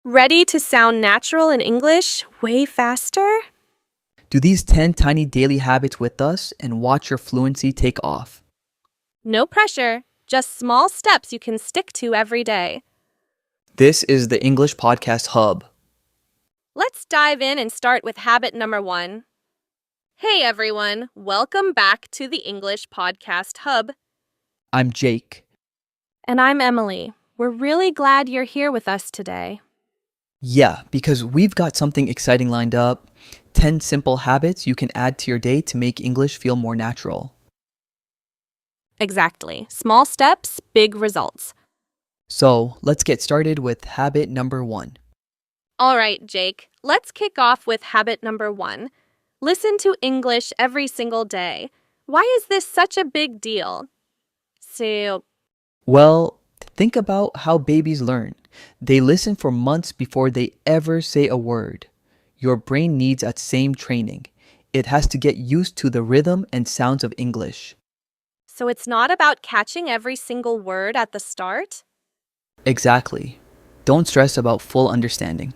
Ready to sound natural in English way faster? Do these 10 tiny daily habits with us and watch your fluency take off. No pressure, just small steps you can stick to every day. This is the English Podcast Hub. Let's dive in and start with habit number 1. Hey everyone, welcome back to the English Podcast Hub. I'm Jake. And I'm Emily. We're really glad you're here with us today. Yeah, because we've got something exciting lined up. 10 simple habits you can add to your day to make English feel more natural. Exactly. Small steps, big results. So let's get started with habit number 1. All right, Jake, let's kick off with habit number 1. Listen to English every single day. Why is this such a big deal? Well, think about how babies learn. They listen for months before they ever say a word. Your brain needs that same training. It has to get used to the rhythm and sounds of English. So it's not about catching every single word at the start? Exactly. Don't stress about full understanding.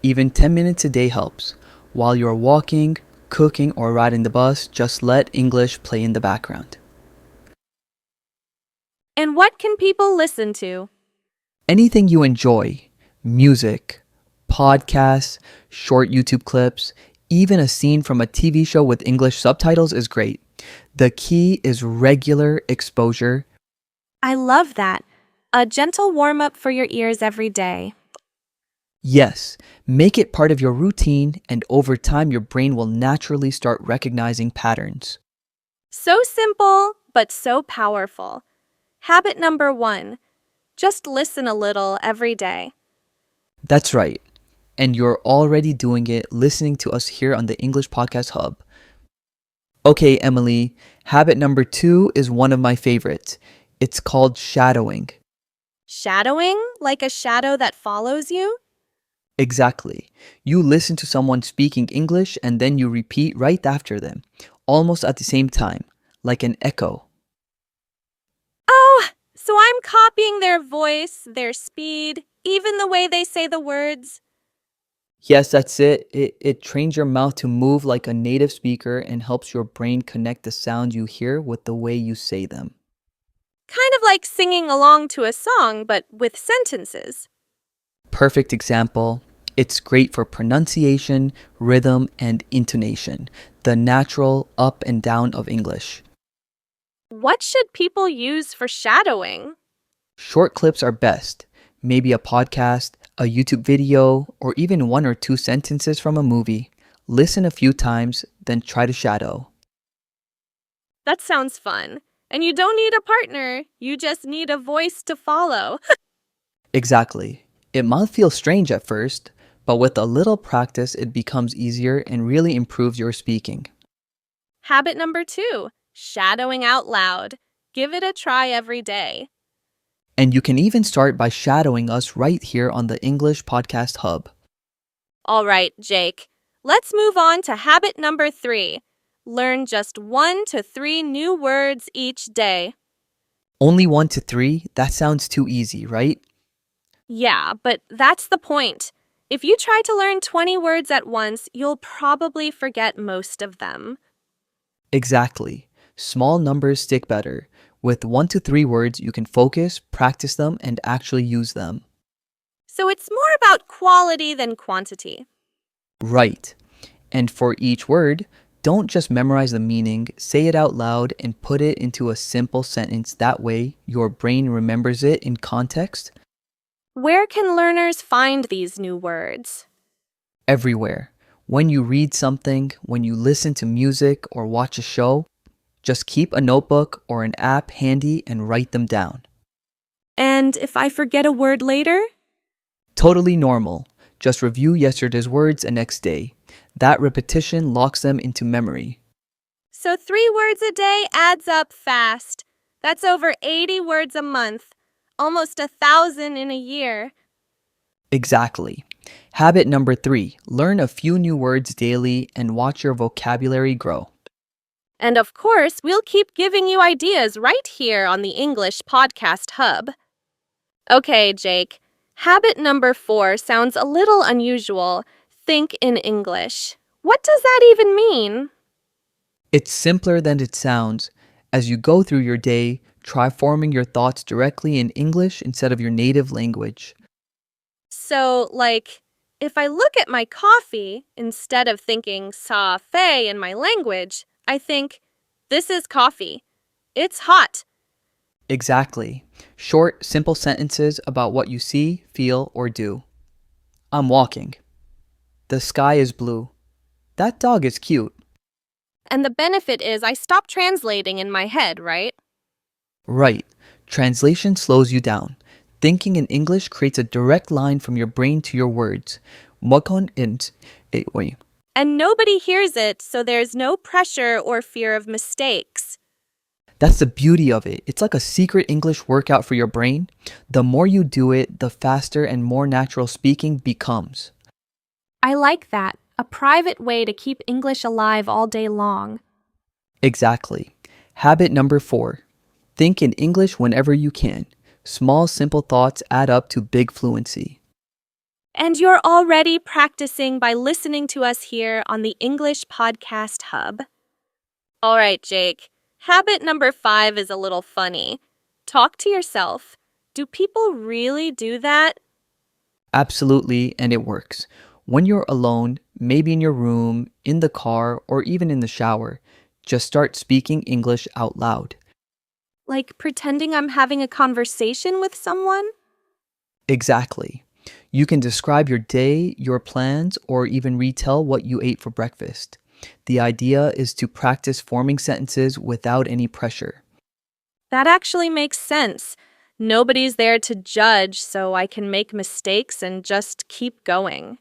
Even 10 minutes a day helps. While you're walking, cooking, or riding the bus, just let English play in the background. And what can people listen to? Anything you enjoy, music, podcasts, short YouTube clips, even a scene from a TV show with English subtitles is great. The key is regular exposure. I love that. A gentle warm-up for your ears every day. Yes, make it part of your routine, and over time your brain will naturally start recognizing patterns. So simple, but so powerful. Habit number 1. Just listen a little every day. That's right. And you're already doing it listening to us here on the English Podcast Hub. Okay, Emily, habit number 2 is one of my favorites. It's called shadowing. Shadowing? Like a shadow that follows you? Exactly. You listen to someone speaking English and then you repeat right after them, almost at the same time, like an echo. Oh, so I'm copying their voice, their speed, even the way they say the words. Yes, that's it. It trains your mouth to move like a native speaker and helps your brain connect the sounds you hear with the way you say them. Kind of like singing along to a song, but with sentences. Perfect example. It's great for pronunciation, rhythm, and intonation, the natural up and down of English. What should people use for shadowing? Short clips are best. Maybe a podcast, a YouTube video, or even 1 or 2 sentences from a movie. Listen a few times, then try to shadow. That sounds fun. And you don't need a partner. You just need a voice to follow. Exactly. It might feel strange at first, but with a little practice, it becomes easier and really improves your speaking. Habit number 2. Shadowing out loud. Give it a try every day. And you can even start by shadowing us right here on the English Podcast Hub. All right, Jake. Let's move on to habit number 3. Learn just 1 to 3 new words each day. Only 1 to 3? That sounds too easy, right? Yeah, but that's the point. If you try to learn 20 words at once, you'll probably forget most of them. Exactly. Small numbers stick better. With 1 to 3 words, you can focus, practice them, and actually use them. So it's more about quality than quantity. Right. And for each word, don't just memorize the meaning, say it out loud and put it into a simple sentence. That way, your brain remembers it in context. Where can learners find these new words? Everywhere. When you read something, when you listen to music or watch a show, just keep a notebook or an app handy and write them down. And if I forget a word later? Totally normal. Just review yesterday's words the next day. That repetition locks them into memory. So 3 words a day adds up fast. That's over 80 words a month. Almost 1,000 in a year. Exactly. Habit number 3, learn a few new words daily and watch your vocabulary grow. And of course, we'll keep giving you ideas right here on the English Podcast Hub. Okay, Jake, Habit number 4 sounds a little unusual. Think in English. What does that even mean? It's simpler than it sounds. As you go through your day, try forming your thoughts directly in English instead of your native language. So, like, if I look at my coffee, instead of thinking "safe" in my language, I think, this is coffee. It's hot. Exactly. Short, simple sentences about what you see, feel, or do. I'm walking. The sky is blue. That dog is cute. And the benefit is I stop translating in my head, right? Right. Translation slows you down. Thinking in English creates a direct line from your brain to your words. Wait. And nobody hears it, so there's no pressure or fear of mistakes. That's the beauty of it. It's like a secret English workout for your brain. The more you do it, the faster and more natural speaking becomes. I like that. A private way to keep English alive all day long. Exactly. Habit number 4. Think in English whenever you can. Small, simple thoughts add up to big fluency. And you're already practicing by listening to us here on the English Podcast Hub. All right, Jake. Habit number 5 is a little funny. Talk to yourself. Do people really do that? Absolutely, and it works. When you're alone, maybe in your room, in the car, or even in the shower, just start speaking English out loud. Like pretending I'm having a conversation with someone? Exactly. You can describe your day, your plans, or even retell what you ate for breakfast. The idea is to practice forming sentences without any pressure. That actually makes sense. Nobody's there to judge, so I can make mistakes and just keep going.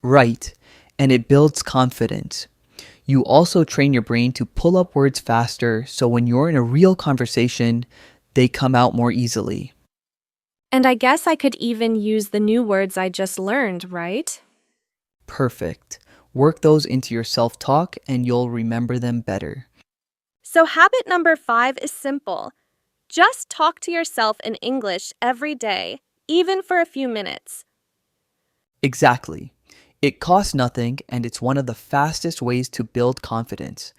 Right, and it builds confidence. You also train your brain to pull up words faster, so when you're in a real conversation, they come out more easily. And I guess I could even use the new words I just learned, right? Perfect. Work those into your self-talk and you'll remember them better. So habit number 5 is simple. Just talk to yourself in English every day, even for a few minutes. Exactly. It costs nothing and it's one of the fastest ways to build confidence.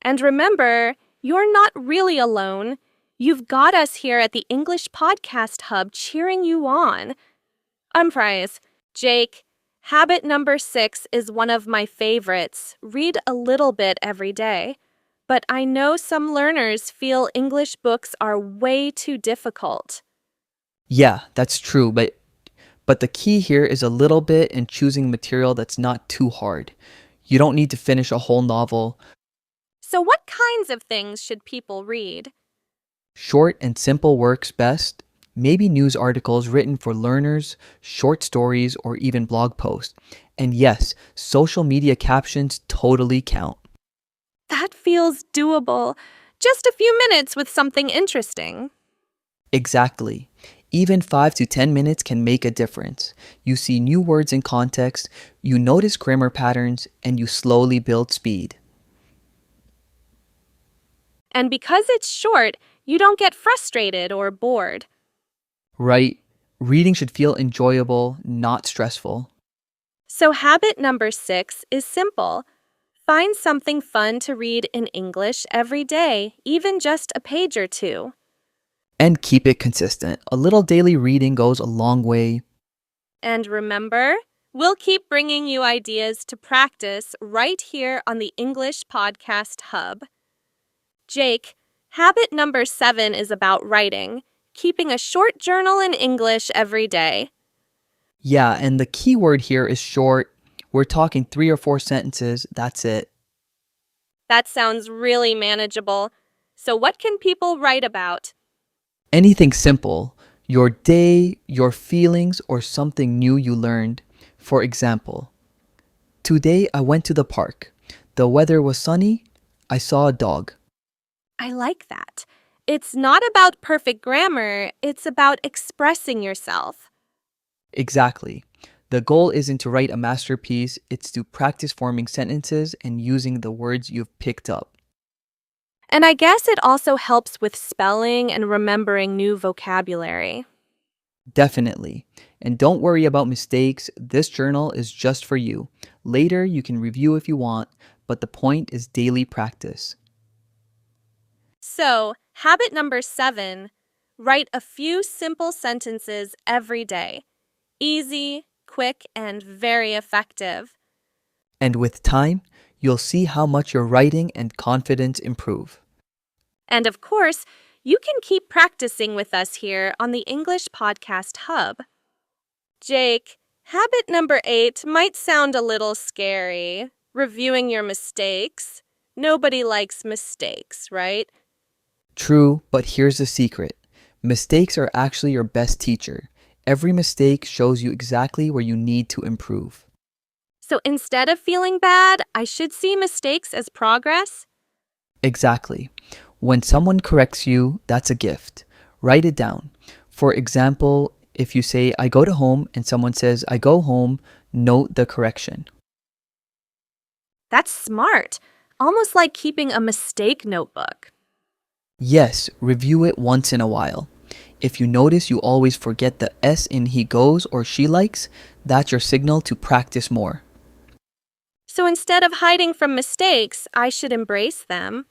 And remember, you're not really alone. You've got us here at the English Podcast Hub cheering you on. Prize. Jake, habit number 6 is one of my favorites. Read a little bit every day. But I know some learners feel English books are way too difficult. Yeah, that's true, but the key here is a little bit and choosing material that's not too hard. You don't need to finish a whole novel. So what kinds of things should people read? Short and simple works best. Maybe news articles written for learners, short stories, or even blog posts. And yes, social media captions totally count. That feels doable. Just a few minutes with something interesting. Exactly. Even 5 to 10 minutes can make a difference. You see new words in context, you notice grammar patterns, and you slowly build speed. And because it's short, you don't get frustrated or bored. Right? Reading should feel enjoyable, not stressful. So habit number 6 is simple. Find something fun to read in English every day, even just a page or two. And keep it consistent. A little daily reading goes a long way. And remember, we'll keep bringing you ideas to practice right here on the English Podcast Hub. Jake, habit number 7 is about writing, keeping a short journal in English every day. Yeah, and the key word here is short. We're talking 3 or 4 sentences, that's it. That sounds really manageable. So what can people write about? Anything simple, your day, your feelings, or something new you learned. For example, today I went to the park. The weather was sunny. I saw a dog. I like that. It's not about perfect grammar, it's about expressing yourself. Exactly. The goal isn't to write a masterpiece, it's to practice forming sentences and using the words you've picked up. And I guess it also helps with spelling and remembering new vocabulary. Definitely. And don't worry about mistakes. This journal is just for you. Later, you can review if you want, but the point is daily practice. So, habit number 7, write a few simple sentences every day. Easy, quick, and very effective. And with time, you'll see how much your writing and confidence improve. And of course, you can keep practicing with us here on the English Podcast Hub. Jake, habit number 8 might sound a little scary. Reviewing your mistakes. Nobody likes mistakes, right? True, but here's the secret. Mistakes are actually your best teacher. Every mistake shows you exactly where you need to improve. So instead of feeling bad, I should see mistakes as progress? Exactly. When someone corrects you, that's a gift. Write it down. For example, if you say, I go to home, and someone says, I go home, note the correction. That's smart. Almost like keeping a mistake notebook. Yes, review it once in a while. If you notice you always forget the S in he goes or she likes, that's your signal to practice more. So instead of hiding from mistakes, I should embrace them.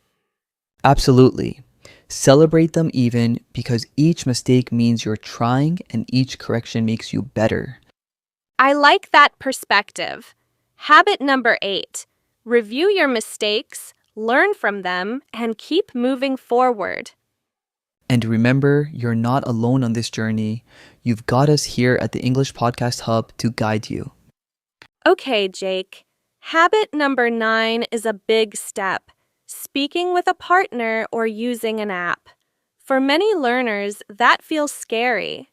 Absolutely. Celebrate them even because each mistake means you're trying and each correction makes you better. I like that perspective. Habit number 8, review your mistakes, learn from them, and keep moving forward. And remember, you're not alone on this journey. You've got us here at the English Podcast Hub to guide you. Okay, Jake. Habit number 9 is a big step. Speaking with a partner or using an app. For many learners, that feels scary.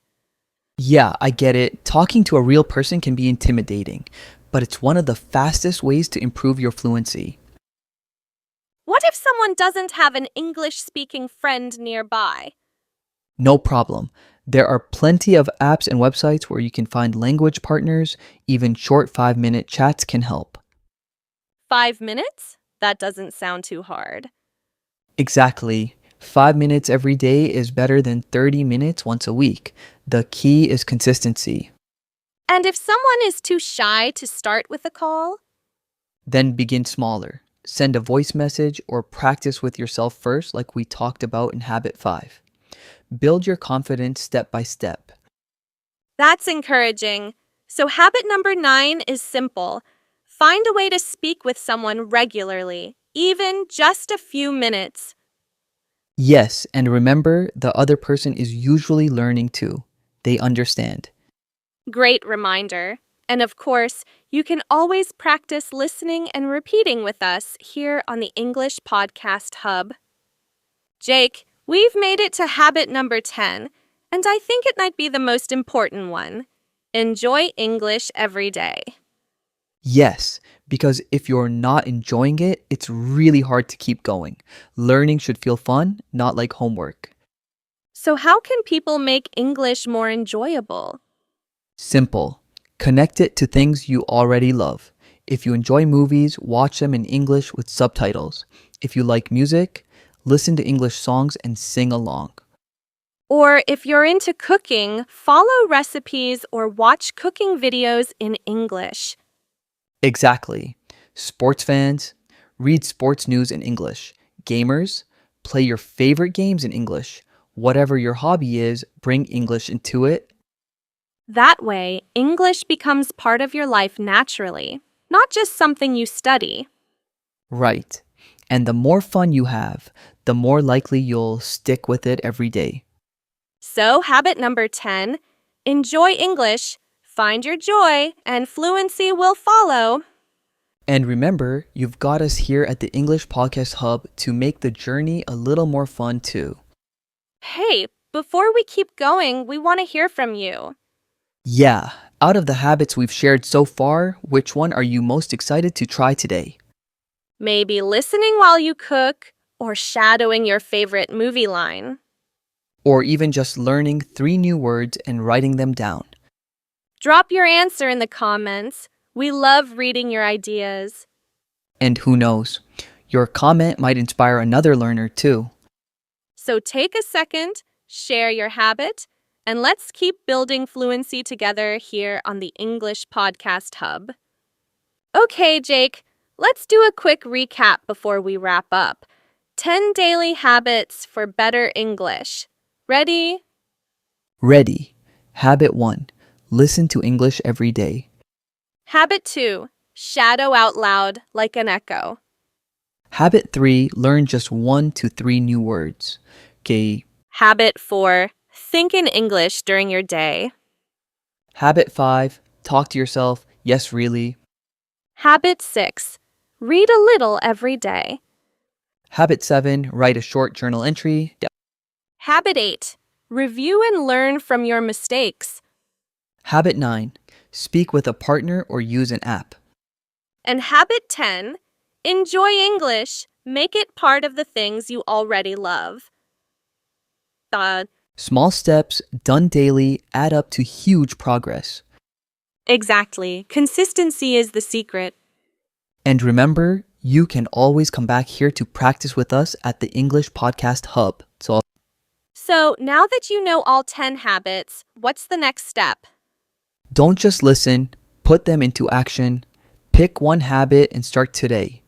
Yeah, I get it. Talking to a real person can be intimidating, but it's one of the fastest ways to improve your fluency. What if someone doesn't have an English-speaking friend nearby? No problem. There are plenty of apps and websites where you can find language partners. Even short 5-minute chats can help. 5 minutes? That doesn't sound too hard. Exactly. 5 minutes every day is better than 30 minutes once a week. The key is consistency. And if someone is too shy to start with a call? Then begin smaller. Send a voice message or practice with yourself first, like we talked about in Habit 5. Build your confidence step by step. That's encouraging. So habit number 9 is simple. Find a way to speak with someone regularly, even just a few minutes. Yes, and remember, the other person is usually learning too. They understand. Great reminder. And of course, you can always practice listening and repeating with us here on the English Podcast Hub. Jake, we've made it to habit number 10, and I think it might be the most important one. Enjoy English every day. Yes, because if you're not enjoying it, it's really hard to keep going. Learning should feel fun, not like homework. So how can people make English more enjoyable? Simple. Connect it to things you already love. If you enjoy movies, watch them in English with subtitles. If you like music, listen to English songs and sing along. Or if you're into cooking, follow recipes or watch cooking videos in English. Exactly. Sports fans, read sports news in English. Gamers, play your favorite games in English. Whatever your hobby is, bring English into it. That way, English becomes part of your life naturally, not just something you study. Right. And the more fun you have, the more likely you'll stick with it every day. So, habit number 10, enjoy English, find your joy, and fluency will follow. And remember, you've got us here at the English Podcast Hub to make the journey a little more fun too. Hey, before we keep going, we want to hear from you. Yeah, out of the habits we've shared so far, which one are you most excited to try today? Maybe listening while you cook, or shadowing your favorite movie line. Or even just learning 3 new words and writing them down. Drop your answer in the comments. We love reading your ideas. And who knows, your comment might inspire another learner too. So take a second, share your habit, and let's keep building fluency together here on the English Podcast Hub. Okay, Jake, let's do a quick recap before we wrap up. 10 daily habits for better English. Ready? Ready. Habit 1. Listen to English every day. Habit 2. Shadow out loud like an echo. Habit 3. Learn just 1 to 3 new words. Okay. Habit 4. Think in English during your day. Habit 5. Talk to yourself. Yes, really. Habit 6. Read a little every day. Habit 7. Write a short journal entry. Habit 8. Review and learn from your mistakes. Habit 9. Speak with a partner or use an app. And habit 10. Enjoy English. Make it part of the things you already love. Small steps done daily add up to huge progress. Exactly. Consistency is the secret. And remember, you can always come back here to practice with us at the English Podcast Hub. So now that you know all 10 habits, what's the next step? Don't just listen, put them into action. Pick one habit and start today.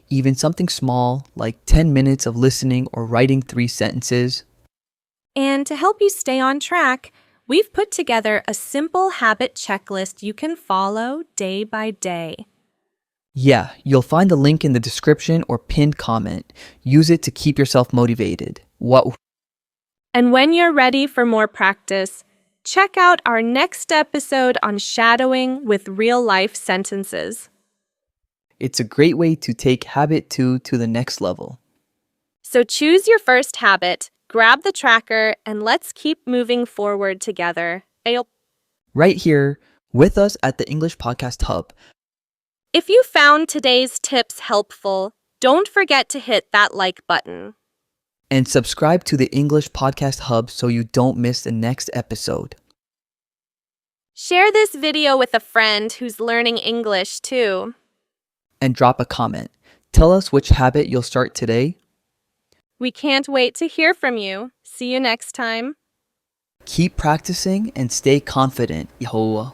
Even something small, like 10 minutes of listening or writing 3 sentences. And to help you stay on track, we've put together a simple habit checklist you can follow day by day. Yeah, you'll find the link in the description or pinned comment. Use it to keep yourself motivated. And when you're ready for more practice, check out our next episode on shadowing with real-life sentences. It's a great way to take habit 2 to the next level. So choose your first habit, grab the tracker, and let's keep moving forward together. Right here with us at the English Podcast Hub. If you found today's tips helpful, don't forget to hit that like button. And subscribe to the English Podcast Hub so you don't miss the next episode. Share this video with a friend who's learning English too. And drop a comment. Tell us which habit you'll start today. We can't wait to hear from you. See you next time. Keep practicing and stay confident. Yehovah.